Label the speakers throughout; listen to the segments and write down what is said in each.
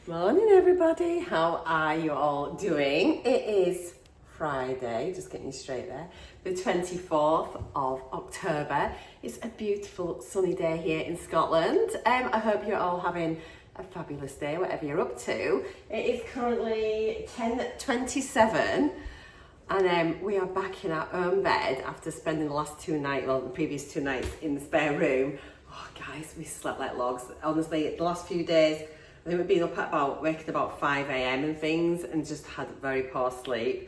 Speaker 1: Morning everybody, how are you all doing? It is Friday, just getting you straight there, the 24th of October. It's a beautiful sunny day here in Scotland. I hope you're all having a fabulous day, whatever you're up to. It is currently 10:27 and we are back in our own bed after spending the previous 2 nights in the spare room. Oh guys, we slept like logs. Honestly, the last few days, I think we've been up at waking about 5 a.m. and things and just had very poor sleep.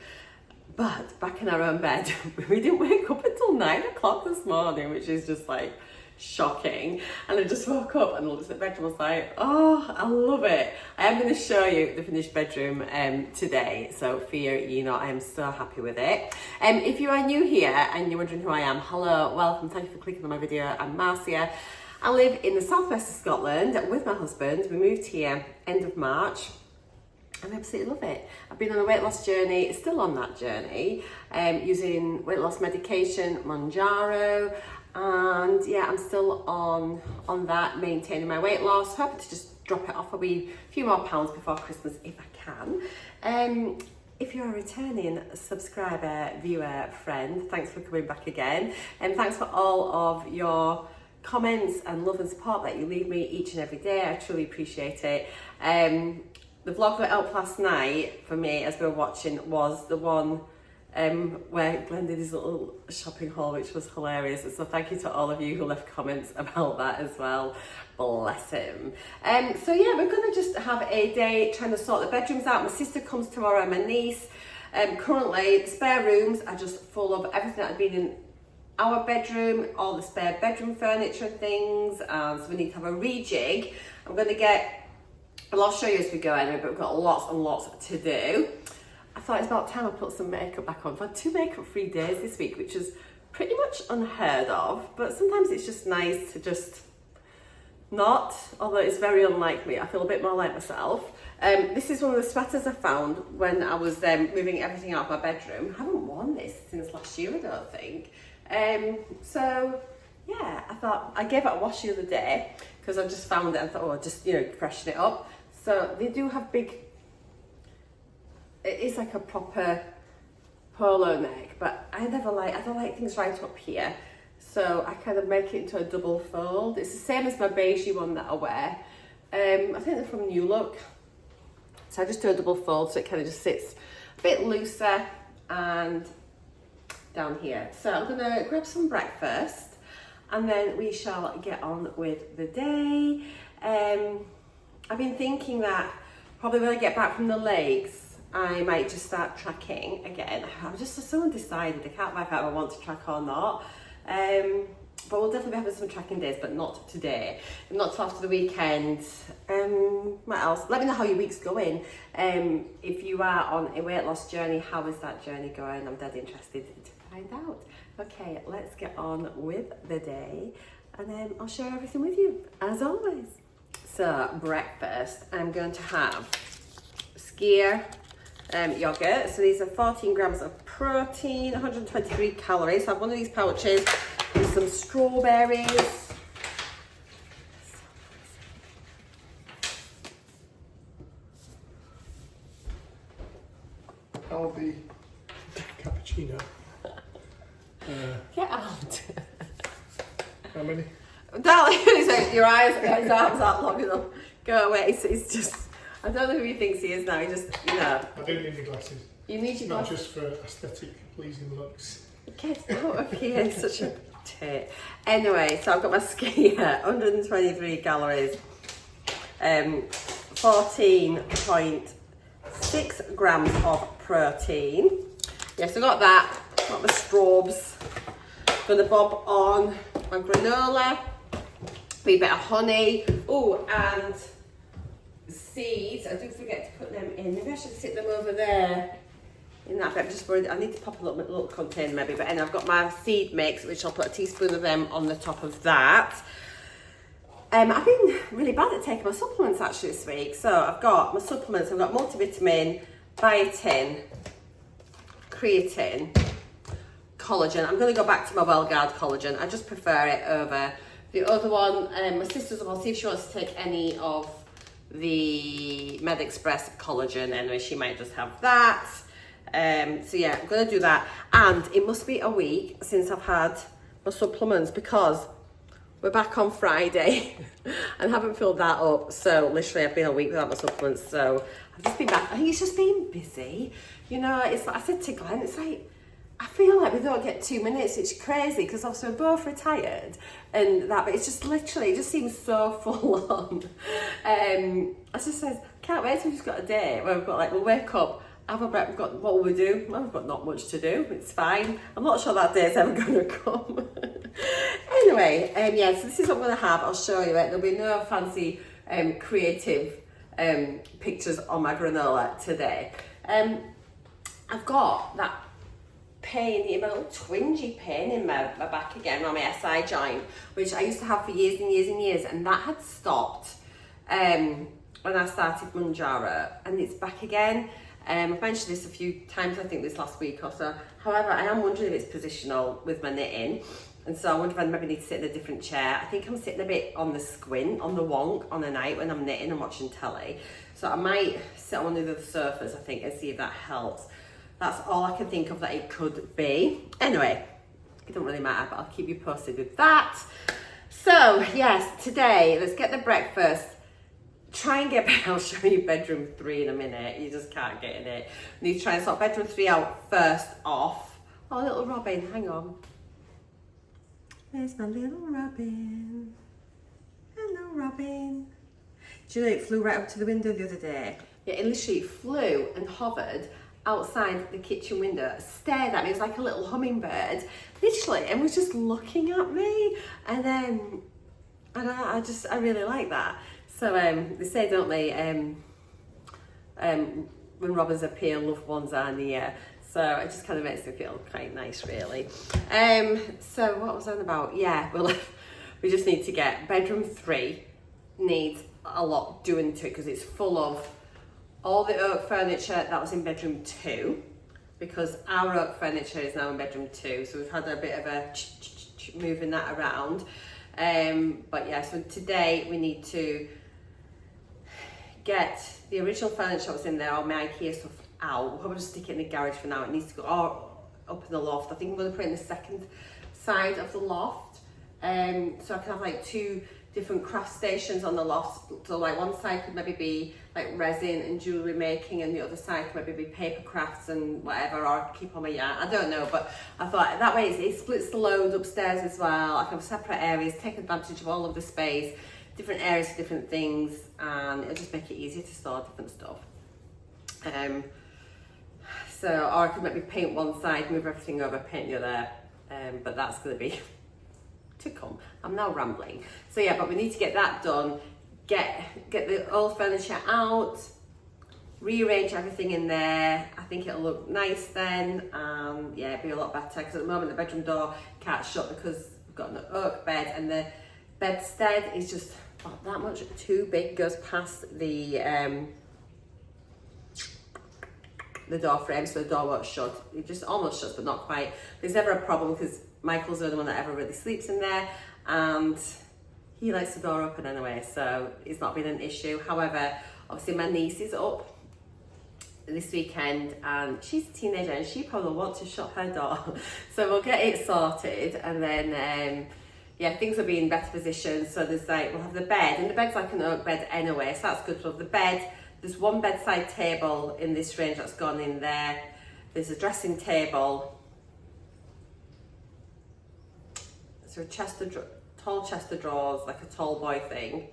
Speaker 1: But back in our own bed, we didn't wake up until 9 o'clock this morning, which is just like shocking. And I just woke up and looked at the bedroom and was like, oh, I love it. I am going to show you the finished bedroom today. So fear you not, I am so happy with it. If you are new here and you're wondering who I am, hello, welcome, thank you for clicking on my video. I'm Marcea. I live in the southwest of Scotland with my husband. We moved here end of March and I absolutely love it. I've been on a weight loss journey, still on that journey, using weight loss medication, Mounjaro, and yeah, I'm still on that, maintaining my weight loss, hoping to just drop it off a few more pounds before Christmas if I can. If you're a returning subscriber, viewer, friend, thanks for coming back again, and thanks for all of your comments and love and support that you leave me each and every day. I truly appreciate it. The vlog that went up last night for me as we were watching was the one where Glenn did his little shopping haul, which was hilarious. So thank you to all of you who left comments about that as well. Bless him. So yeah, we're gonna just have a day trying to sort the bedrooms out. My sister comes tomorrow and my niece. Currently the spare rooms are just full of everything that had been in our bedroom, all the spare bedroom furniture and things, so we need to have a rejig. I'll show you as we go anyway, but we've got lots and lots to do. I thought it's about time I put some makeup back on. I've had 2 makeup-free days this week, which is pretty much unheard of, but sometimes it's just nice to just not, although it's very unlike me. I feel a bit more like myself. This is one of the sweaters I found when I was moving everything out of my bedroom. I haven't worn this since last year, I don't think. So yeah, I thought I gave it a wash the other day because I just found it and thought, oh, just freshen it up. So they do have it is like a proper polo neck, but I don't like things right up here. So I kind of make it into a double fold. It's the same as my beigey one that I wear. I think they're from New Look. So I just do a double fold so it kind of just sits a bit looser and down here. So I'm gonna grab some breakfast and then we shall get on with the day. I've been thinking that probably when I get back from the lakes, I might just start tracking again. I'm just so undecided. I can't work out if I want to track or not. But we'll definitely be having some tracking days, but not today. Not till after the weekend. What else? Let me know how your week's going. If you are on a weight loss journey, how is that journey going? I'm dead interested to find out. Okay, let's get on with the day and then I'll share everything with you, as always. So, breakfast, I'm going to have skyr yogurt. So these are 14 grams of protein, 123 calories. So I have one of these pouches with some strawberries.
Speaker 2: Aldi cappuccino.
Speaker 1: Get out.
Speaker 2: How many?
Speaker 1: Darling, your eyes, his arms aren't long enough. Go away. It's just, I don't know who he thinks he is now. He just,
Speaker 2: I don't need the glasses.
Speaker 1: You need your
Speaker 2: Not
Speaker 1: glasses.
Speaker 2: just for aesthetic, pleasing looks.
Speaker 1: Get out of here, such a tit. Anyway, so I've got my skyr, 123 calories, 14.6 grams of protein. Yes, I got that. Got my straws. Gonna bob on my granola, wee bit of honey. Oh, and seeds. I do forget to put them in. Maybe I should sit them over there in that bit. I'm just worried. I need to pop a little container maybe. But anyway, I've got my seed mix, which I'll put a teaspoon of them on the top of that. I've been really bad at taking my supplements actually this week. So I've got my supplements. I've got multivitamin, biotin, creatine, collagen. I'm going to go back to my WellGuard collagen. I just prefer it over the other one. My sister's, I'll see if she wants to take any of the Med Express Collagen. Anyway, she might just have that. So yeah, I'm gonna do that. And it must be a week since I've had my supplements because we're back on Friday and haven't filled that up. So literally I've been a week without my supplements. So I've just been back. I think it's just been busy. You know, it's like I said to Glenn, it's like, I feel like we don't get 2 minutes. It's crazy because obviously we're both retired and that, but it's just literally, it just seems so full on. I just says, can't wait till we've just got a day where we've got like, we'll wake up, have a break, we've got, what will we do? Well, we've got not much to do, it's fine. I'm not sure that day's ever going to come. Anyway, yeah, so this is what I'm going to have. I'll show you it. There'll be no fancy creative pictures on my granola today. I've got that pain, my little twingy pain in my back again on my SI joint, which I used to have for years and years and years, and that had stopped when I started Mounjaro, and it's back again. I've mentioned this a few times, I think this last week or so. However, I am wondering if it's positional with my knitting, and so I wonder if I maybe need to sit in a different chair. I think I'm sitting a bit on the squint, on the wonk on a night when I'm knitting and watching telly. So I might sit on one of the sofas, I think, and see if that helps. That's all I can think of that it could be. Anyway, it doesn't really matter, but I'll keep you posted with that. So, yes, today, let's get the breakfast. Try and get, I'll show you bedroom 3 in a minute. You just can't get in it. I need to try and sort bedroom 3 out first off. Oh, little Robin, hang on. There's my little Robin. Hello, Robin. Do you know it flew right up to the window the other day? Yeah, it literally flew and hovered outside the kitchen window, stared at me. It was like a little hummingbird, literally, and was just looking at me. And then, I don't know, I really like that. So they say, don't they, when robins appear, loved ones are near. So it just kind of makes me feel quite nice, really. So what was I on about? Yeah, well, we just need to get bedroom 3 needs a lot doing to it because it's full of all the oak furniture that was in bedroom 2, because our oak furniture is now in bedroom 2. So we've had a bit of a moving that around. But yeah, so today we need to get the original furniture that was in there, all my IKEA stuff out. We'll probably just stick it in the garage for now. It needs to go all up in the loft. I think I'm going to put it in the second side of the loft. So I can have like 2 different craft stations on the loft. So like one side could maybe be like resin and jewellery making, and the other side could maybe be paper crafts and whatever, or keep on my yarn. I don't know, but I thought that way it splits the load upstairs as well. I can have separate areas, take advantage of all of the space, different areas for different things, and it'll just make it easier to store different stuff. So, or I could maybe paint one side, move everything over, paint the other, but that's going to be to come. I'm now rambling. So yeah, but we need to get that done, get the old furniture out, rearrange everything in there. I think it'll look nice then, yeah, it'll be a lot better, because at the moment the bedroom door can't shut because we've got an oak bed, and the bedstead is just about that much too big, goes past the door frame, so the door won't shut. It just almost shuts, but not quite. There's never a problem because Michael's the only one that ever really sleeps in there, and he likes the door open anyway, so it's not been an issue. However, obviously my niece is up this weekend and she's a teenager and she probably wants to shut her door. So we'll get it sorted, and then yeah, things will be in better position. So there's like, we'll have the bed, and the bed's like an oak bed anyway, so that's good. For the bed, there's one bedside table in this range that's gone in there. There's a dressing table. So a tall chest of drawers, like a tall boy thing.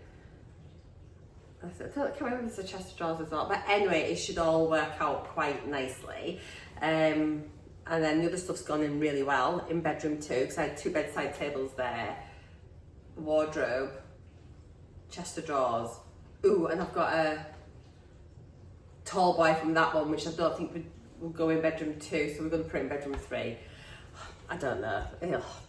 Speaker 1: I can't remember if it's a chest of drawers as well, but anyway, it should all work out quite nicely. And then the other stuff's gone in really well in bedroom 2, because I had 2 bedside tables there, wardrobe, chest of drawers. Ooh, and I've got a tall boy from that one, which I don't think would go in bedroom 2, so we're going to put it in bedroom 3. I don't know.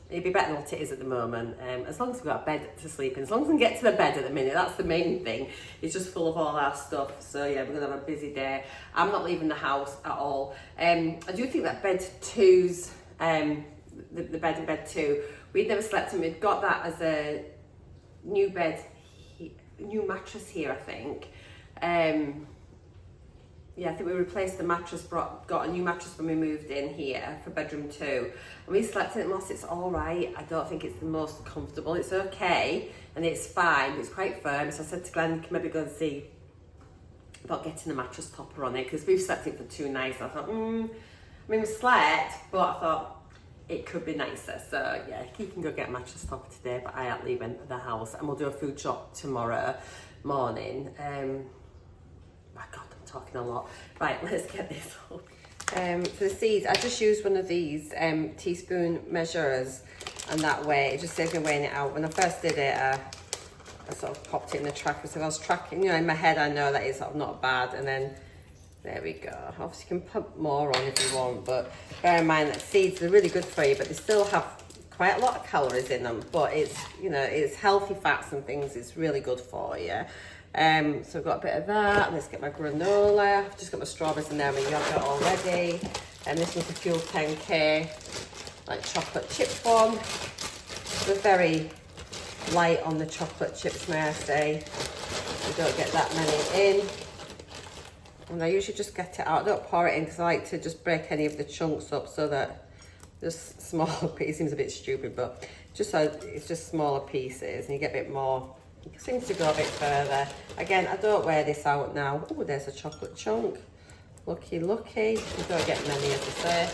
Speaker 1: It'd be better than what it is at the moment. As long as we've got a bed to sleep in, as long as we can get to the bed at the minute, that's the main thing. It's just full of all our stuff. So yeah, we're gonna have a busy day. I'm not leaving the house at all. I do think that bed 2's, the bed in bed 2, we'd never slept in. We'd got that as a new bed, new mattress here, I think. Yeah, I think we replaced the mattress, got a new mattress when we moved in here for bedroom 2. And we slept in it last, it's all right. I don't think it's the most comfortable. It's okay, and it's fine, but it's quite firm. So I said to Glenn, can maybe go and see about getting a mattress topper on it, because we've slept in it for 2 nights. I thought, I mean, we slept, but I thought it could be nicer. So yeah, he can go get a mattress topper today, but I ain't leaving the house, and we'll do a food shop tomorrow morning. My God, I'm talking a lot. Right, let's get this up. For the seeds, I just used one of these teaspoon measurers, and that way it just saves me weighing it out. When I first did it, I sort of popped it in the tracker, so I was tracking, in my head I know that it's sort of not bad, and then there we go. Obviously you can put more on if you want, but bear in mind that seeds are really good for you, but they still have quite a lot of calories in them, but it's, it's healthy fats and things, it's really good for you. So I've got a bit of that. Let's get my granola. I've just got my strawberries in there, my yogurt already. And this one's a Fuel 10K, like chocolate chip one. We're very light on the chocolate chips, may I say. We don't get that many in. And I usually just get it out. I don't pour it in because I like to just break any of the chunks up so that just small pieces. It seems a bit stupid, but just so it's just smaller pieces and you get a bit more. It seems to go a bit further. Again, I don't wear this out now. Oh, there's a chocolate chunk. Lucky, lucky. You don't get many, as I say.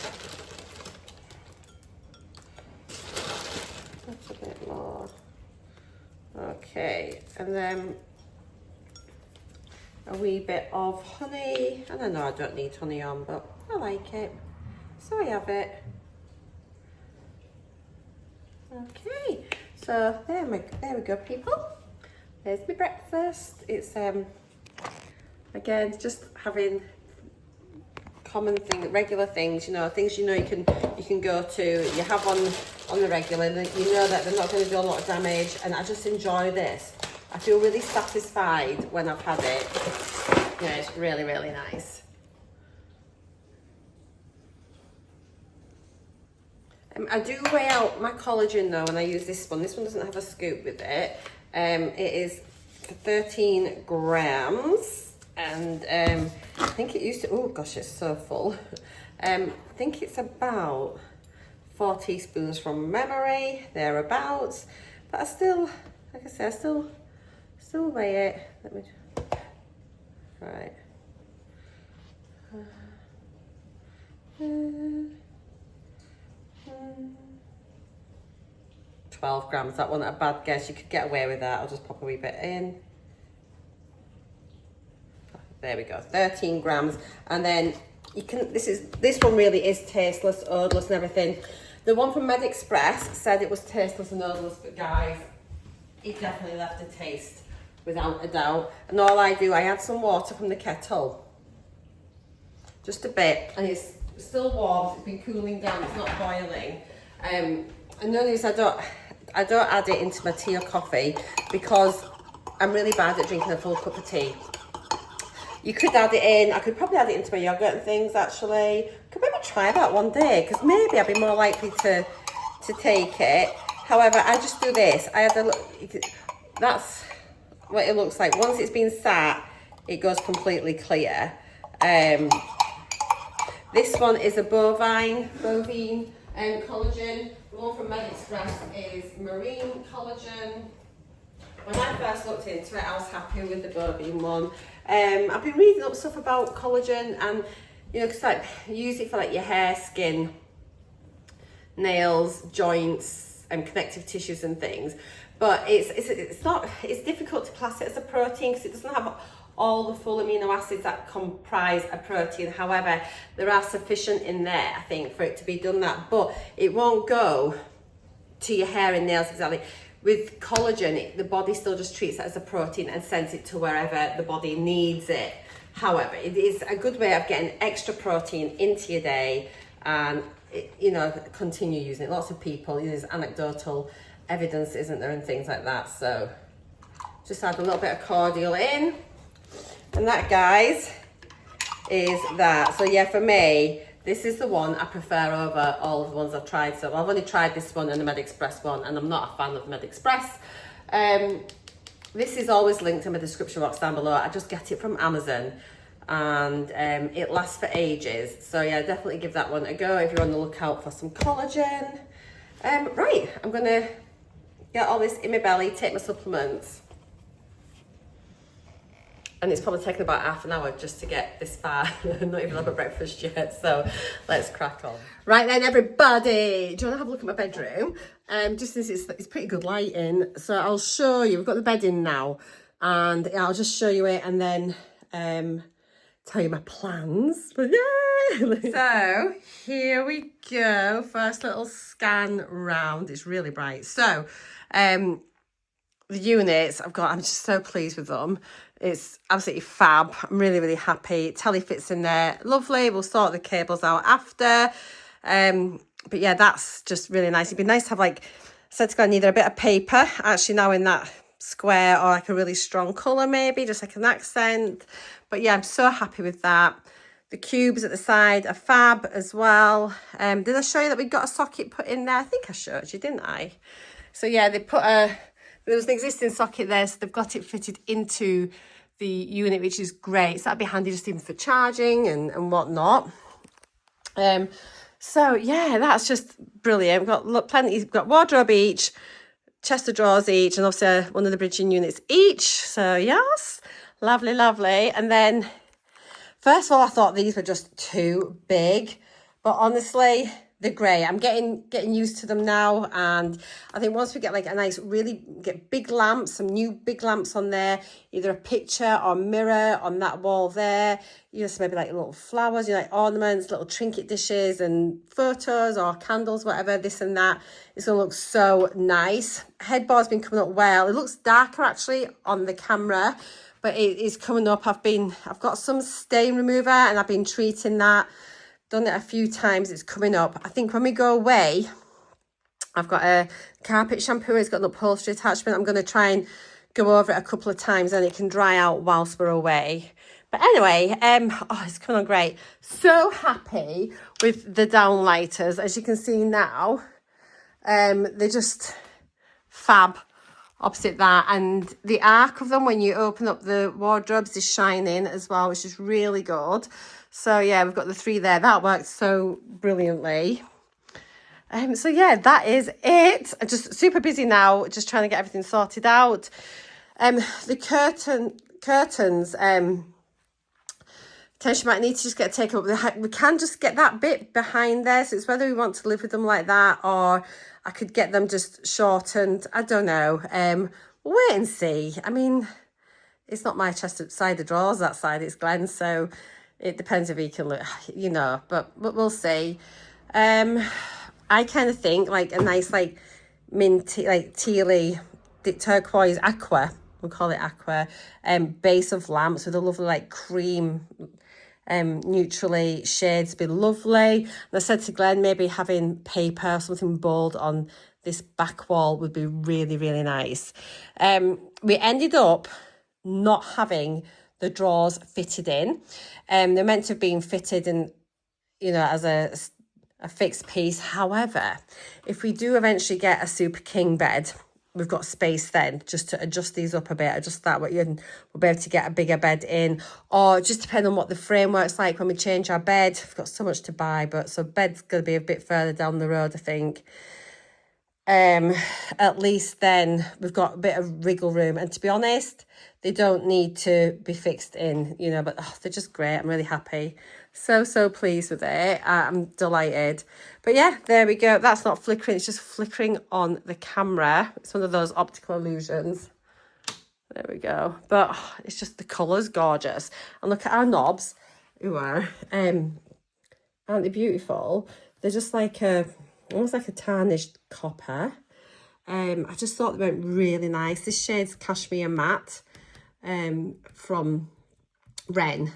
Speaker 1: That's a bit more. Okay, and then a wee bit of honey. And I know I don't need honey on, but I like it. So I have it. Okay, so there we go, people. There's my breakfast. It's again just having common things, regular things, things you can go to, you have on the regular, and you know that they're not going to do a lot of damage, and I just enjoy this. I feel really satisfied when I've had it. It's really, really nice. I do weigh out my collagen though when I use this one. This one doesn't have a scoop with it. It is 13 grams, and I think it used to, oh gosh, it's so full. I think it's about 4 teaspoons from memory, thereabouts, but I still, like I said, I still weigh it. Let me, right. 12 grams, that wasn't a bad guess. You could get away with that. I'll just pop a wee bit in. There we go, 13 grams. And then you can, this one really is tasteless, odorless and everything. The one from Med Express said it was tasteless and odorless, but guys, it definitely left a taste, without a doubt. And all I do, I add some water from the kettle. Just a bit, and it's still warm, it's been cooling down, it's not boiling. And notice I don't add it into my tea or coffee because I'm really bad at drinking a full cup of tea. You could add it in, I could probably add it into my yogurt and things actually. Could maybe try that one day, because maybe I'd be more likely to take it. However, I just do this. That's what it looks like. Once it's been sat, it goes completely clear. This one is a bovine collagen. The one from Med Express is marine collagen. When I first looked into it, I was happy with the bovine one. I've been reading up stuff about collagen, and because you use it for your hair, skin, nails, joints, and connective tissues and things. But it's difficult to class it as a protein because it doesn't have all the full amino acids that comprise a protein. However, there are sufficient in there, I think, for it to be done that, but it won't go to your hair and nails exactly. With collagen, the body still just treats it as a protein and sends it to wherever the body needs it. However, it is a good way of getting extra protein into your day and, continue using it. Lots of people, there's anecdotal evidence, isn't there, and things like that. So just add a little bit of cordial in. And that, guys, is that. So yeah, for me, this is the one I prefer over all of the ones I've tried. So I've only tried this one and the Med Express one, and I'm not a fan of Med Express. This is always linked in my description box down below. I just get it from Amazon and it lasts for ages. So yeah, definitely give that one a go if you're on the lookout for some collagen. Right, I'm gonna get all this in my belly, take my supplements. And it's probably taken about half an hour just to get this far. Not even had my breakfast yet, so let's crack on. Right then, everybody, do you want to have a look at my bedroom? Just since it's pretty good lighting, so I'll show you. We've got the bed in now, and I'll just show you it and then tell you my plans. But yeah! So here we go. First little scan round. It's really bright. So the units I've got, I'm just so pleased with them. It's absolutely fab. I'm really, really happy. Telly fits in there. Lovely. We'll sort the cables out after. But yeah, that's just really nice. It'd be nice to have, like, I said to go, either a bit of paper, actually now in that square, or like a really strong colour maybe, just like an accent. But yeah, I'm so happy with that. The cubes at the side are fab as well. Did I show you that we got a socket put in there? I think I showed you, didn't I? So yeah, they put there was an existing socket there, so they've got it fitted into the unit, which is great. So that'd be handy just even for charging and whatnot. So yeah, that's just brilliant. We've got plenty, we've got wardrobe each, chest of drawers each, and obviously one of the bridging units each. So yes, lovely, lovely. And then, first of all, I thought these were just too big, but honestly, they're great. I'm getting used to them now, and I think once we get like a nice, really get big lamps, some new big lamps on there, either a picture or mirror on that wall there, you know, so maybe like little flowers, you know, like ornaments, little trinket dishes and photos or candles, whatever, this and that. It's gonna look so nice. Headboard's been coming up well. It looks darker actually on the camera, but it is coming up. I've got some stain remover and I've been treating that. Done it a few times. It's coming up. I think when we go away, I've got a carpet shampoo. It's got an upholstery attachment. I'm going to try and go over it a couple of times and it can dry out whilst we're away. But anyway, oh, it's coming on great. So happy with the downlighters. As you can see now, they're just fab opposite that. And the arc of them, when you open up the wardrobes, is shining as well, which is really good. So yeah, we've got the three there. That worked so brilliantly. So yeah, that is it. I'm just super busy now, just trying to get everything sorted out. The curtains, potentially might need to just get taken up. We can just get that bit behind there. So it's whether we want to live with them like that, or I could get them just shortened. I don't know. We'll wait and see. I mean, it's not my chest side of drawers, that side, it's Glenn's, so it depends if he can look, you know, but we'll see. I kind of think like a nice, like minty, like tealy, turquoise aqua, we'll call it aqua, base of lamps with a lovely like cream, neutrally shades be lovely. And I said to Glenn, maybe having paper or something bold on this back wall would be really, really nice. We ended up not having the drawers fitted in. They're meant to have been fitted in, you know, as a fixed piece. However, if we do eventually get a super king bed, we've got space then just to adjust these up a bit, adjust that way, and we'll be able to get a bigger bed in, or just depend on what the framework's like when we change our bed. We've got so much to buy, but so bed's going to be a bit further down the road, I think. At least then we've got a bit of wriggle room, and to be honest, they don't need to be fixed in, you know, but they're just great. I'm really happy. So pleased with it. I'm delighted. But yeah, there we go. That's not flickering. It's just flickering on the camera. It's one of those optical illusions. There we go. But it's just the colour's gorgeous. And look at our knobs. Aren't they beautiful? They're just like almost like a tarnished copper. I just thought they went really nice. This shade's Cashmere Matte from Ren.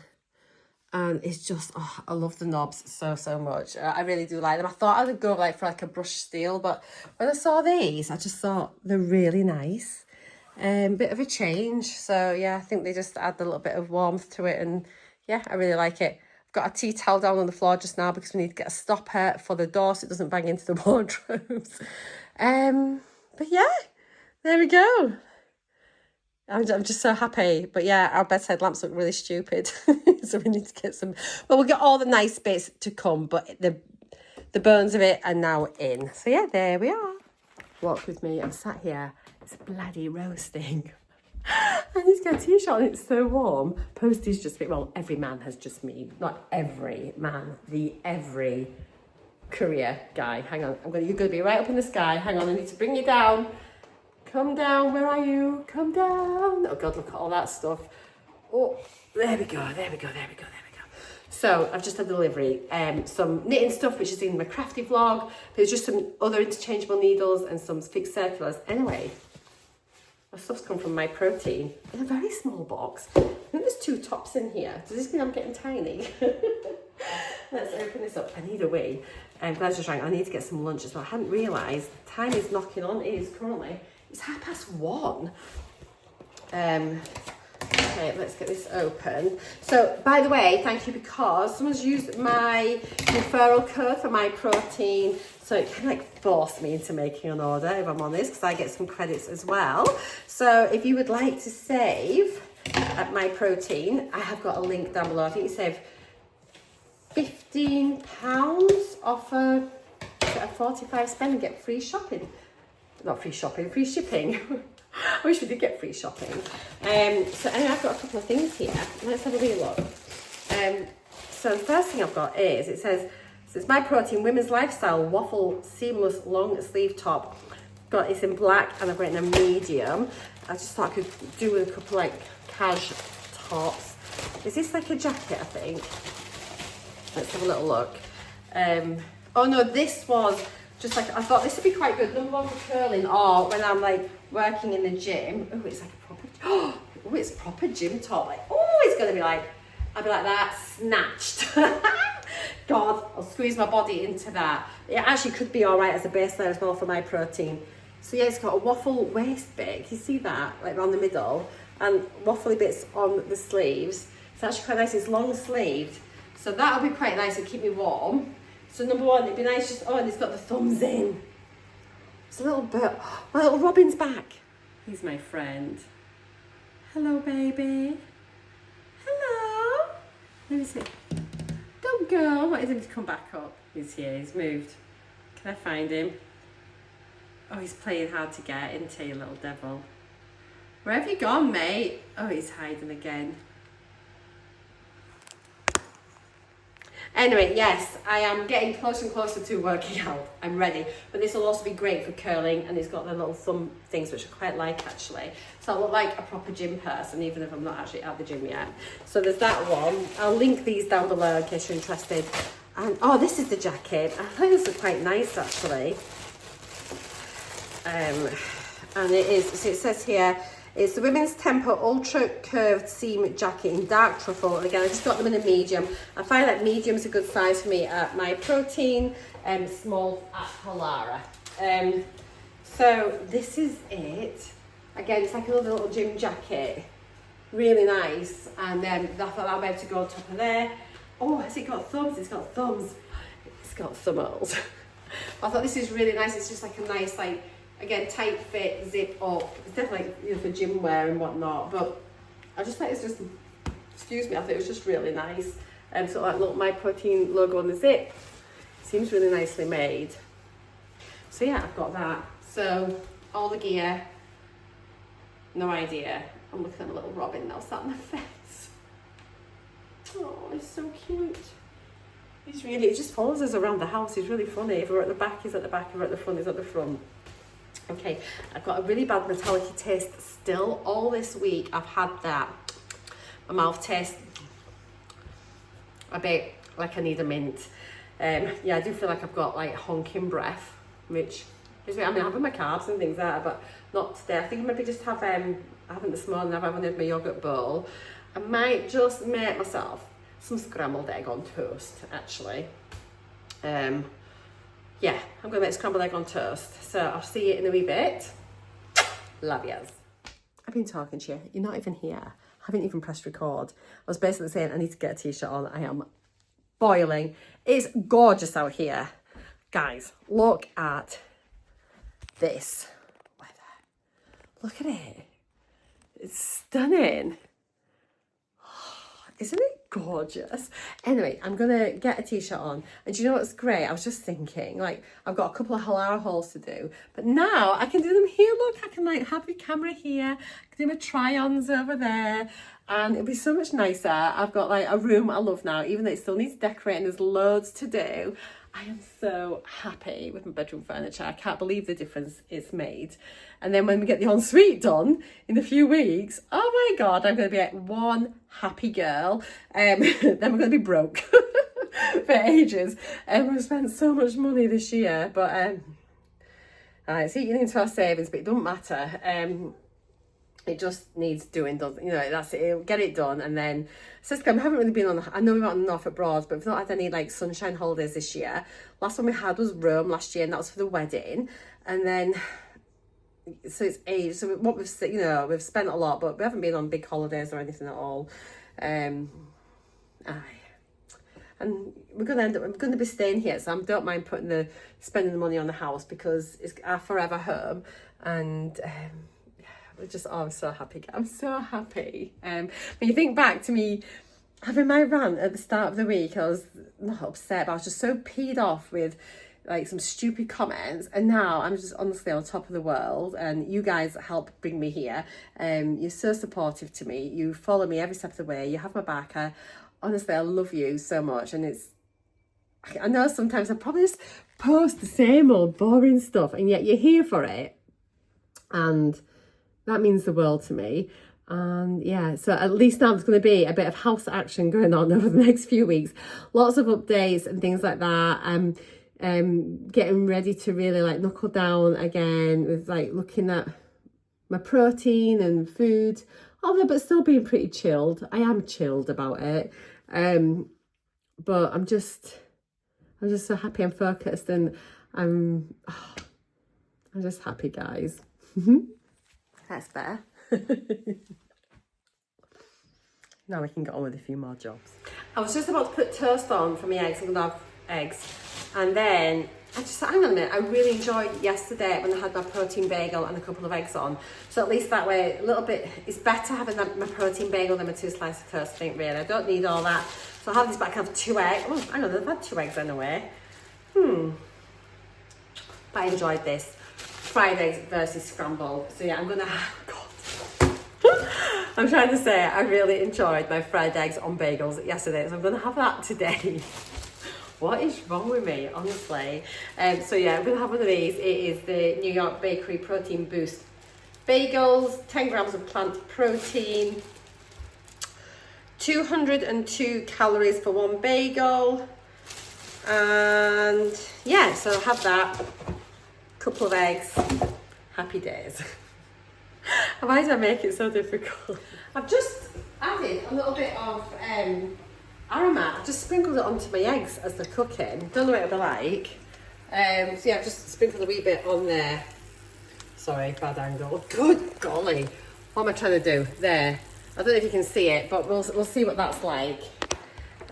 Speaker 1: And it's just, oh, I love the knobs so much. I really do like them. I thought I would go like for like a brushed steel, but when I saw these, I just thought they're really nice. Bit of a change. So yeah, I think they just add a little bit of warmth to it, and yeah, I really like it. I've got a tea towel down on the floor just now because we need to get a stopper for the door so it doesn't bang into the wardrobes. But yeah, there we go. I'm just so happy. But yeah, our bedside lamps look really stupid. So we need to get some. Well, we'll get all the nice bits to come, but the bones of it are now in. So yeah, there we are. Walk with me. I'm sat here. It's bloody roasting. And he's got a t-shirt on, it's so warm. Posty's just, well, every man has just me. Not every man, every career guy. Hang on, you're going to be right up in the sky. Hang on, I need to bring you down. Come down, where are you? Come down. Oh God, look at all that stuff. Oh, there we go. So I've just had delivery. Some knitting stuff, which is in my crafty vlog. There's just some other interchangeable needles and some fixed circulars. Anyway, my stuff's come from My Protein in a very small box. I think there's 2 tops in here. Does this mean I'm getting tiny? Let's open this up. I need a wee. I'm glad you're trying. I need to get some lunch as well. I hadn't realised time is knocking on. It is currently. It's 1:30. Okay, let's get this open. So, by the way, thank you, because someone's used my referral code for My Protein. So it kind of like forced me into making an order, if I'm honest, because I get some credits as well. So if you would like to save at My Protein, I have got a link down below. I think you save £15 off a 45 spend and get free shopping. Not free shopping, free shipping. I wish we did get free shopping. So anyway, I've got a couple of things here. Let's have a wee look. So the first thing I've got is, it says My Protein Women's Lifestyle Waffle Seamless Long Sleeve Top. Got this in black and I've got it in a medium. I just thought I could do with a couple like cash tops. Is this like a jacket, I think? Let's have a little look. Oh no, this was just like, I thought this would be quite good. Number 1 for curling, or when I'm like working in the gym. Oh, it's like a proper, oh, it's a proper gym top. Like, oh, it's gonna be like, I'll be like that, snatched. God, I'll squeeze my body into that. It actually could be all right as a base layer as well for My Protein. So yeah, it's got a waffle waist bit. You see that, like around the middle, and waffly bits on the sleeves. It's actually quite nice. It's long sleeved, so that'll be quite nice and keep me warm. So number 1, it'd be nice just, oh, and it's got the thumbs in. It's a little bit, my little Robin's back. He's my friend. Hello, baby. Hello. Where is it? Don't go. I wanted him to come back up. He's here, he's moved. Can I find him? Oh, he's playing hard to get, isn't he, little devil? Where have you gone, mate? Oh, he's hiding again. Anyway, yes, I am getting closer and closer to working out. I'm ready. But this will also be great for curling, and it's got the little thumb things, which I quite like, actually. So I look like a proper gym person, even if I'm not actually at the gym yet. So there's that one. I'll link these down below in case you're interested. And, oh, this is the jacket. I think this is quite nice, actually. And it is, so it says here, it's the Women's Tempo Ultra Curved Seam Jacket in dark truffle. And again, I just got them in a medium. I find that medium's a good size for me at My Protein, small at Polara. So this is it. Again, it's like another little gym jacket. Really nice. And then I thought I'll be able to go on top of there. Oh, has it got thumbs? It's got thumbs. It's got thumb holes. I thought this is really nice. It's just like a nice, like, again, tight fit, zip up. It's definitely, you know, for gym wear and whatnot, but I just thought it's just, excuse me, I thought it was just really nice. So like, look, My Protein logo on the zip. Seems really nicely made. So yeah, I've got that. So all the gear, no idea. I'm looking at a little Robin now sat on the fence. Oh, he's so cute. He's really, he just follows us around the house. He's really funny. If we're at the back, he's at the back. If we're at the front, he's at the front. Okay, I've got a really bad metallic taste still. All this week I've had that. My mouth tastes a bit like I need a mint. Yeah, I do feel like I've got like honking breath, which is, I mean, I'm having my carbs and things like that, but not today. I think maybe just have, I haven't this morning, I've had my yogurt bowl. I might just make myself some scrambled egg on toast, actually. Yeah, I'm going to make scrambled egg on toast. So I'll see you in a wee bit. Love yous. I've been talking to you. You're not even here. I haven't even pressed record. I was basically saying I need to get a t-shirt on. I am boiling. It's gorgeous out here. Guys, look at this weather. Look at it. It's stunning. Isn't it gorgeous? Anyway, I'm gonna get a t-shirt on. And do you know what's great? I was just thinking, like, I've got a couple of Halara hauls to do, but now I can do them here. Look, I can like have the camera here, I can do my try-ons over there, and it'll be so much nicer. I've got like a room I love now, even though it still needs decorating, there's loads to do. I am so happy with my bedroom furniture. I can't believe the difference it's made. And then when we get the ensuite done in a few weeks, oh my God, I'm going to be like one happy girl. Then we're going to be broke for ages. And we've spent so much money this year. But it's eating into our savings, but it doesn't matter. It just needs doing, doesn't, you know, that's it. It'll get it done. And then, so I haven't really been on, I know we went on North abroad, but we've not had any like sunshine holidays this year. Last one we had was Rome last year, and that was for the wedding. And then, so it's age. So what we've, you know, we've spent a lot, but we haven't been on big holidays or anything at all. And we're going to be staying here, so I don't mind spending the money on the house because it's our forever home. And I'm so happy. I'm so happy. When you think back to me having my rant at the start of the week, I was not upset, but I was just so peed off with like some stupid comments, and now I'm just honestly on top of the world, and you guys help bring me here. You're so supportive to me. You follow me every step of the way. You have my back. Honestly, I love you so much, and I know sometimes I probably just post the same old boring stuff, and yet you're here for it, and that means the world to me. And yeah, so at least now there's going to be a bit of house action going on over the next few weeks. Lots of updates and things like that. Getting ready to really like knuckle down again with like looking at my protein and food, although but still being pretty chilled. I am chilled about it. But I'm just so happy and focused, and I'm just happy, guys. That's better. Now we can get on with a few more jobs. I was just about to put toast on for my eggs. I'm gonna have eggs, and then I just thought, hang on a minute, I really enjoyed yesterday when I had my protein bagel and a couple of eggs on. So at least that way, a little bit, it's better having my protein bagel than my 2 slices of toast, I think, really. I don't need all that. So I'll have this back, I have 2 eggs. Oh, hang on, I've had 2 eggs anyway. But I enjoyed this. Fried eggs versus scrambled. So yeah, I'm gonna I'm trying to say I really enjoyed my fried eggs on bagels yesterday, so I'm gonna have that today. What is wrong with me, honestly? So yeah, I'm gonna have one of these. It is the New York Bakery Protein Boost bagels, 10 grams of plant protein, 202 calories for 1 bagel, and yeah, so have that. Couple of eggs, happy days. Why do I make it so difficult? I've just added a little bit of aromat. I've just sprinkled it onto my eggs as they're cooking. Don't know what it'll be like. So yeah, I've just sprinkled a wee bit on there. Sorry, bad angle. Good golly. What am I trying to do? There. I don't know if you can see it, but we'll see what that's like.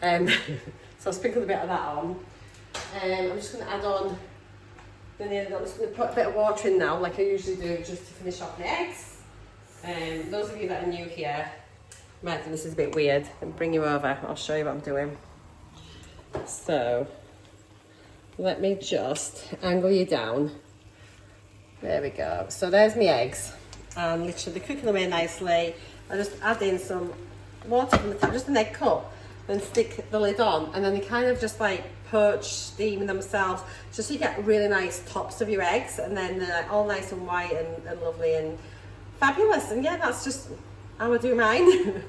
Speaker 1: So I've sprinkled a bit of that on. I'm just going to add on. Then I'm just going to put a bit of water in now, like I usually do, just to finish off my eggs. Those of you that are new here might think this is a bit weird. I'll bring you over, I'll show you what I'm doing. So, let me just angle you down. There we go. So there's my eggs. And literally they're cooking away nicely. I just add in some water from the top, just an egg cup. Then stick the lid on, and then they kind of just like poach, steam themselves, just so you get really nice tops of your eggs, and then they're all nice and white and lovely and fabulous. And yeah, that's just how I do mine.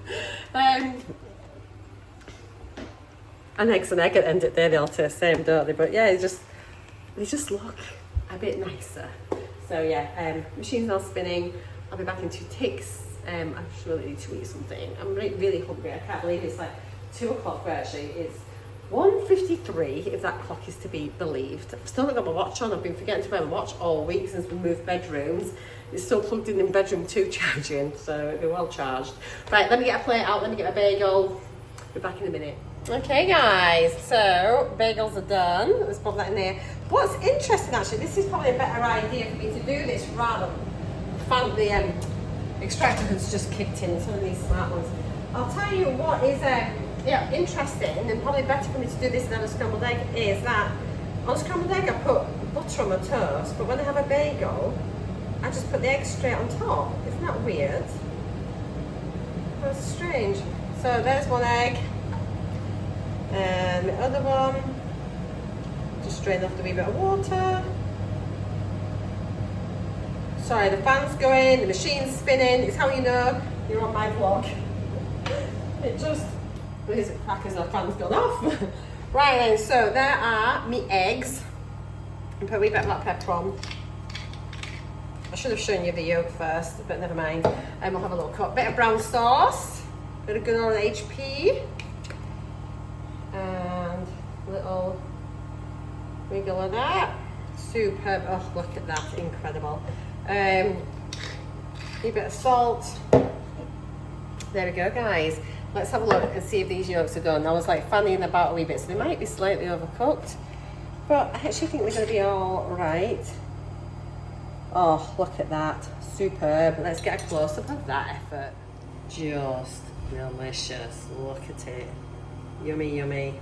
Speaker 1: An egg's an egg at the end of the day, they all taste the same, don't they? But yeah, they just look a bit nicer. So yeah, machine's now spinning. I'll be back in 2 ticks. I just really need to eat something. I'm really hungry. I can't believe it's like 2 o'clock, but actually it's 1:53, if that clock is to be believed. I've still not got my watch on. I've been forgetting to wear my watch all week since we moved bedrooms. It's still plugged in bedroom 2 charging, so it'll be well charged. Right, let me get a plate out, let me get a bagel. Be back in a minute. Okay guys, so bagels are done. Let's pop that in there. What's interesting actually, this is probably a better idea for me to do this rather than extractor has just kicked in. It's one of these smart ones. I'll tell you what is interesting and probably better for me to do this than a scrambled egg is that on scrambled egg I put butter on my toast, but when I have a bagel, I just put the egg straight on top. Isn't that weird? That's strange. So there's one egg, and the other one, just drain off the wee bit of water. Sorry, the fan's going, the machine's spinning. It's how you know you're on my vlog. It just, there's crackers, our fan's gone off. Right then, so there are me eggs. And put a wee bit of black pepper on. I should have shown you the yolk first, but never mind. And we'll have a little cut. Bit of brown sauce, bit of good old HP, and a little wiggle of that. Superb. Oh, look at that, incredible. A bit of salt. There we go, guys. Let's have a look and see if these yolks are done. I was like fanning about a wee bit, so they might be slightly overcooked, but I actually think they're going to be all right. Oh, look at that. Superb. Let's get a close-up of that effort. Just delicious. Look at it. Yummy, yummy.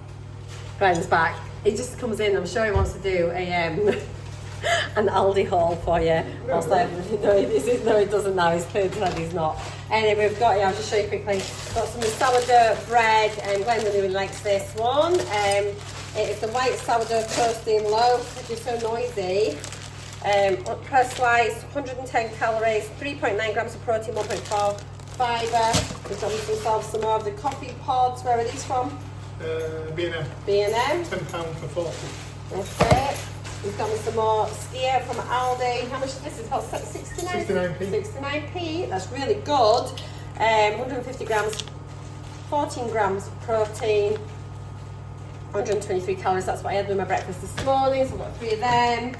Speaker 1: Ben's back. He just comes in. I'm sure he wants to do a an Aldi haul for you. No, he doesn't now. He's clearly said he's not. Anyway, we've got, I'll just show you quickly. Got some sourdough bread, and Glenn really likes this one. It's the white sourdough toasting loaf, which is so noisy. Per slice, 110 calories, 3.9 grams of protein, 1.4 fibre. We've got ourselves some more of the coffee pods. Where are these from?
Speaker 2: B&M.
Speaker 1: B&M.
Speaker 2: £10 for 40.
Speaker 1: That's it. We've got me some more skyr from Aldi. How much is this? It's about 69?
Speaker 2: 69p.
Speaker 1: 69p. That's really good. 150 grams, 14 grams of protein, 123 calories. That's what I had with my breakfast this morning. So I've got 3 of them.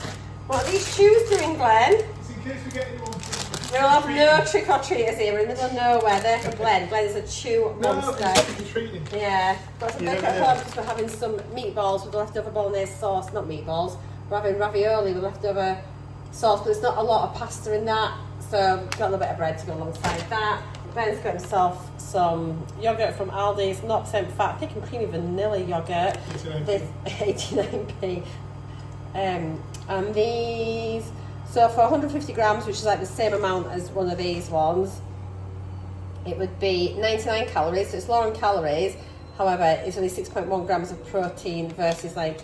Speaker 1: What are these chews doing, Glenn?
Speaker 2: It's in case we get anyone.
Speaker 1: We'll have no trick or treaters here. We're in the middle of nowhere. They're for Glenn. Glenn is a chew monster.
Speaker 2: No, it's treating.
Speaker 1: Yeah. Got some bacon at home because we're having some meatballs with leftover bolognese sauce. Not meatballs. We're having ravioli with leftover sauce, but there's not a lot of pasta in that. So we've got a little bit of bread to go alongside that. Ben's got himself some yogurt from Aldi. It's 0% fat, thick and creamy vanilla yogurt. 89p. And these, so for 150 grams, which is like the same amount as one of these ones, it would be 99 calories. So it's lower in calories. However, it's only 6.1 grams of protein versus like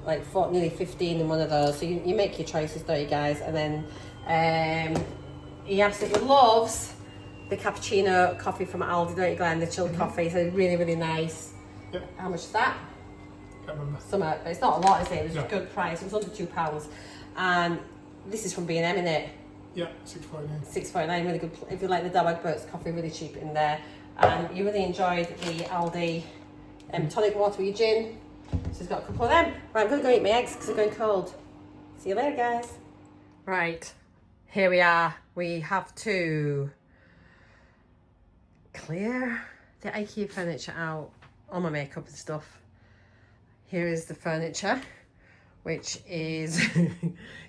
Speaker 1: nearly 15 in one of those. So you make your choices, don't you, guys? And then he absolutely loves the cappuccino coffee from Aldi, don't you, Glenn? The chilled coffee, so really, really nice.
Speaker 2: Yep. How
Speaker 1: much is that?
Speaker 2: Can't remember.
Speaker 1: Summer, but it's not a lot, is it? It was
Speaker 2: No.
Speaker 1: a good price. It was under £2. And this is from B&M, isn't it?
Speaker 2: Yeah, 6.9.
Speaker 1: 6.9, really good. If you like the Dawag Boats coffee, really cheap in there. And you really enjoyed the Aldi tonic water with your gin. So he's got a couple of them. Right, I'm going to go eat my eggs because they're going cold. See you later, guys. Right, here we are. We have to clear the IKEA furniture out, all my makeup and stuff. Here is the furniture, which is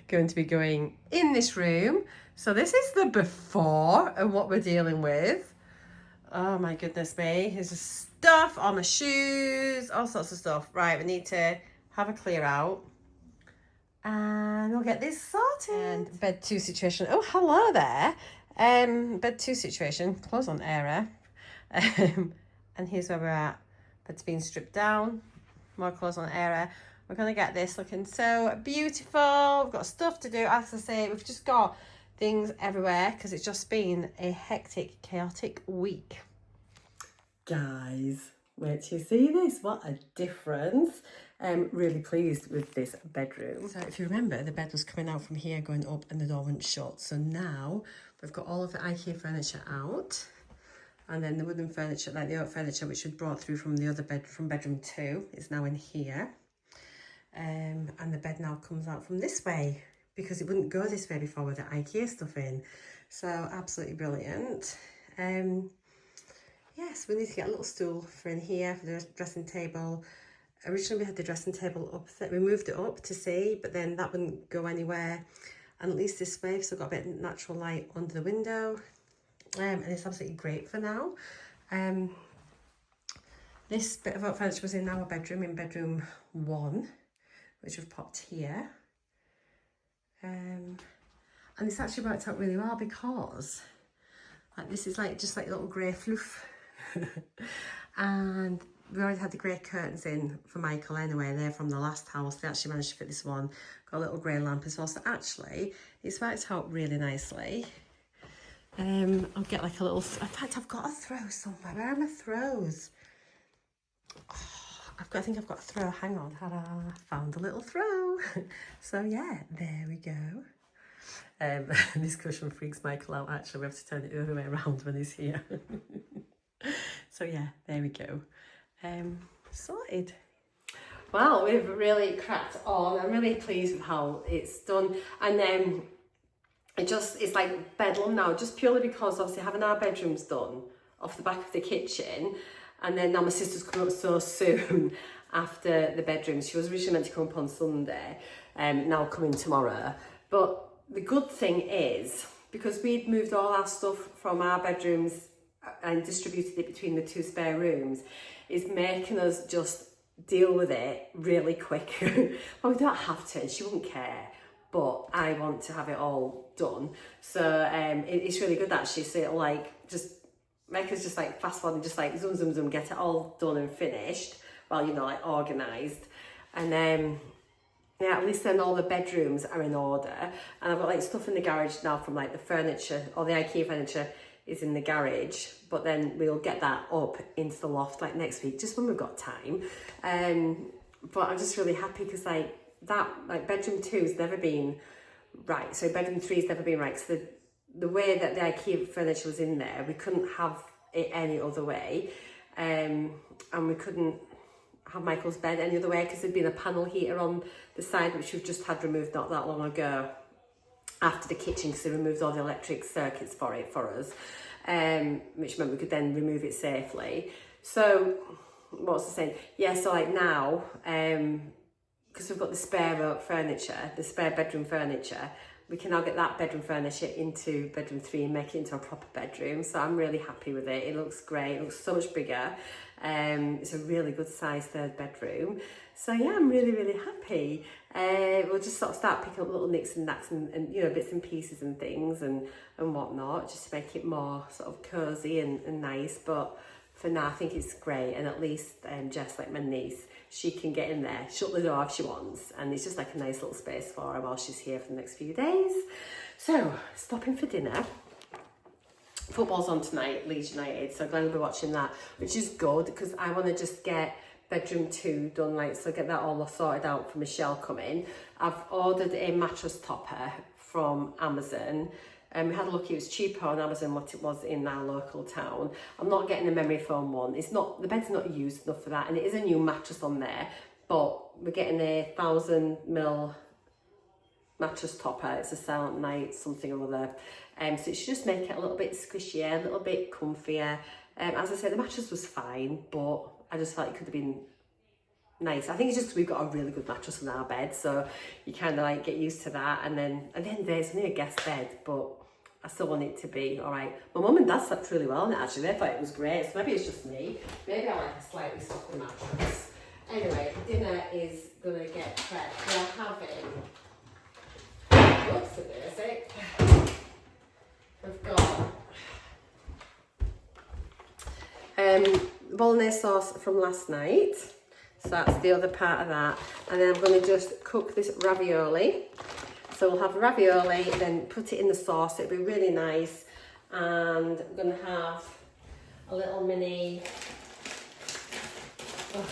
Speaker 1: going to be going in this room. So this is the before and what we're dealing with. Oh my goodness me. Here's the stuff, all my shoes, all sorts of stuff. Right, we need to have a clear out. And we'll get this sorted. And bed 2 situation. Oh, hello there. Bed 2 situation. Clothes on error. And here's where we're at. Bed's been stripped down. More clothes on error. We're going to get this looking so beautiful. We've got stuff to do. As I say, we've just got things everywhere because it's just been a hectic, chaotic week. Guys, wait till you see this. What a difference. I'm really pleased with this bedroom. So if you remember, the bed was coming out from here, going up, and the door went shut. So now we've got all of the IKEA furniture out. And then the wooden furniture, like the oak furniture, which we brought through from the other bed, from bedroom 2, is now in here. And the bed now comes out from this way because it wouldn't go this way before with the IKEA stuff in. So absolutely brilliant. Yes, we need to get a little stool for in here for the dressing table. Originally we had the dressing table up, we moved it up to see, but then that wouldn't go anywhere. And at least this way, so I've got a bit of natural light under the window. and it's absolutely great for now. This bit of furniture was in our bedroom, in bedroom 1, which we've popped here. And it's actually worked out really well because like this is like just like little grey fluff. And we already had the grey curtains in for Michael anyway. They're from the last house. They actually managed to fit this one. Got a little grey lamp as well. So actually, it's worked out really nicely. I'll get like a little... In fact, I've got a throw somewhere. Where are my throws? Oh, I think I've got a throw. Hang on. Ta-da. Found a little throw. So yeah, there we go. This cushion freaks Michael out. Actually, we have to turn it the other way around when he's here. So yeah, there we go. Sorted. Well, we've really cracked on. I'm really pleased with how it's done. And then it's like bedlam now, just purely because obviously having our bedrooms done off the back of the kitchen, and then now my sister's coming up so soon after the bedrooms. She was originally meant to come up on Sunday, now coming tomorrow. But the good thing is, because we'd moved all our stuff from our bedrooms and distributed it between the 2 spare rooms, is making us just deal with it really quick. Well, we don't have to, and she wouldn't care, but I want to have it all done. So it's really good actually. So it'll like just make us just like fast forward and just like zoom, zoom, zoom, get it all done and finished while, you know, like organised. And yeah, at least then all the bedrooms are in order. And I've got like stuff in the garage now from like the furniture, or the IKEA furniture is in the garage, but then we'll get that up into the loft like next week, just when we've got time. But I'm just really happy because like that, like bedroom 2 has never been right. So bedroom 3 has never been right. So the way that the IKEA furniture was in there, we couldn't have it any other way. And we couldn't have Michael's bed any other way because there'd been a panel heater on the side, which we've just had removed not that long ago after the kitchen, because they removed all the electric circuits for it for us, which meant we could then remove it safely. So what was I saying? Yeah, so like now, because we've got the spare oak furniture, the spare bedroom furniture, we can now get that bedroom furniture into bedroom 3 and make it into a proper bedroom. So I'm really happy with it. It looks great. It looks so much bigger. It's a really good size 3rd bedroom. So yeah, I'm really, really happy. We'll just sort of start picking up little nicks and knacks and you know, bits and pieces and things and whatnot, just to make it more sort of cosy and nice. But for now, I think it's great. And at least Jess, like my niece, she can get in there, shut the door if she wants. And it's just like a nice little space for her while she's here for the next few days. So, stopping for dinner. Football's on tonight, Leeds United, so Glenn will be watching that, which is good because I want to just get bedroom 2 done, like, so get that all sorted out for Michelle coming. I've ordered a mattress topper from Amazon. We had a look, it was cheaper on Amazon what it was in our local town. I'm not getting a memory foam one. It's not, the bed's not used enough for that, and it is a new mattress on there, but we're getting a 1000mm mattress topper. It's a Silent Night something or other. So it should just make it a little bit squishier, a little bit comfier. As I said, the mattress was fine, but I just felt it could have been nice. I think it's just because we've got a really good mattress on our bed, so you kind of like get used to that. And then at the end of the day, it's only a guest bed, but I still want it to be all right. My mum and dad slept really well in it actually. They thought it was great, so maybe it's just me. Maybe I like a slightly softer mattress. Anyway, dinner is gonna get prepped. We're having, what's the basic? We've got bolognese sauce from last night. So that's the other part of that. And then I'm going to just cook this ravioli. So we'll have ravioli, then put it in the sauce. It'll be really nice. And I'm going to have a little mini... Oh,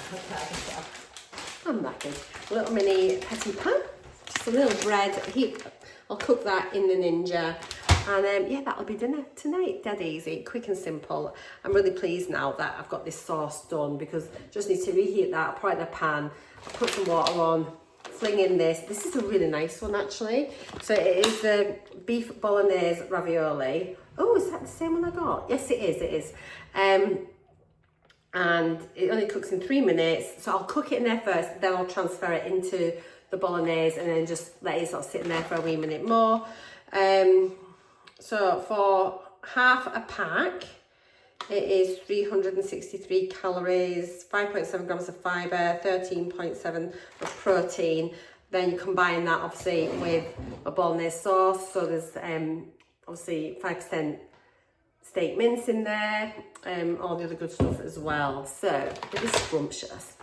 Speaker 1: I'm knackered. A little mini petit pain. Just a little bread. I'll cook that in the Ninja. And yeah, that'll be dinner tonight. Dead easy, quick and simple. I'm really pleased now that I've got this sauce done because just need to reheat that, put it in a pan, put some water on, fling in this. This is a really nice one actually. So it is the beef bolognese ravioli. Oh, is that the same one I got? Yes, it is, and it only cooks in 3 minutes. So I'll cook it in there first, then I'll transfer it into the bolognese and then just let it sort of sit in there for a wee minute more. So for half a pack. It is 363 calories, 5.7 grams of fibre, 13.7 of protein. Then you combine that obviously with a bolognese sauce. So there's obviously 5% steak mince in there, all the other good stuff as well. So it is scrumptious.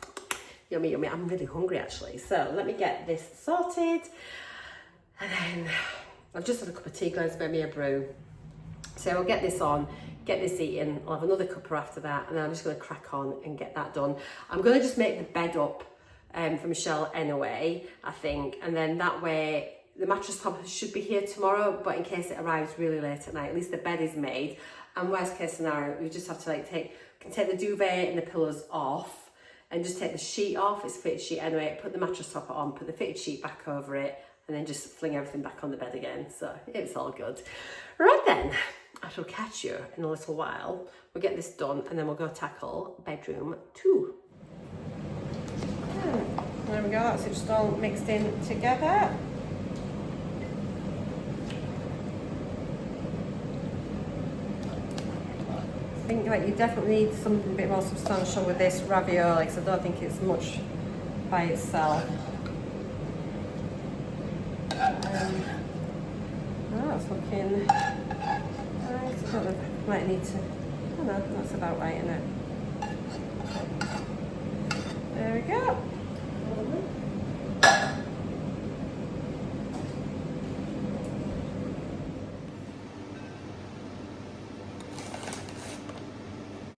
Speaker 1: Yummy, yummy. I'm really hungry actually. So let me get this sorted. And then I've just had a cup of tea, going to make me a brew. So I'll get this on, get this eaten. I'll have another cuppa after that, and then I'm just going to crack on and get that done. I'm going to just make the bed up for Michelle anyway, I think, and then that way the mattress top should be here tomorrow, but in case it arrives really late at night, at least the bed is made. And worst case scenario, we just have to like take the duvet and the pillows off and just take the sheet off. It's a fitted sheet anyway, put the mattress topper on, put the fitted sheet back over it, and then just fling everything back on the bed again. So it's all good. Right then, I shall catch you in a little while. We'll get this done and then we'll go tackle bedroom 2. There we go, that's it, just all mixed in together. I think like you definitely need something a bit more substantial with this ravioli, because I don't think it's much by itself. That's looking nice. I don't know, might need to, I don't know, that's about right, isn't it? There we go.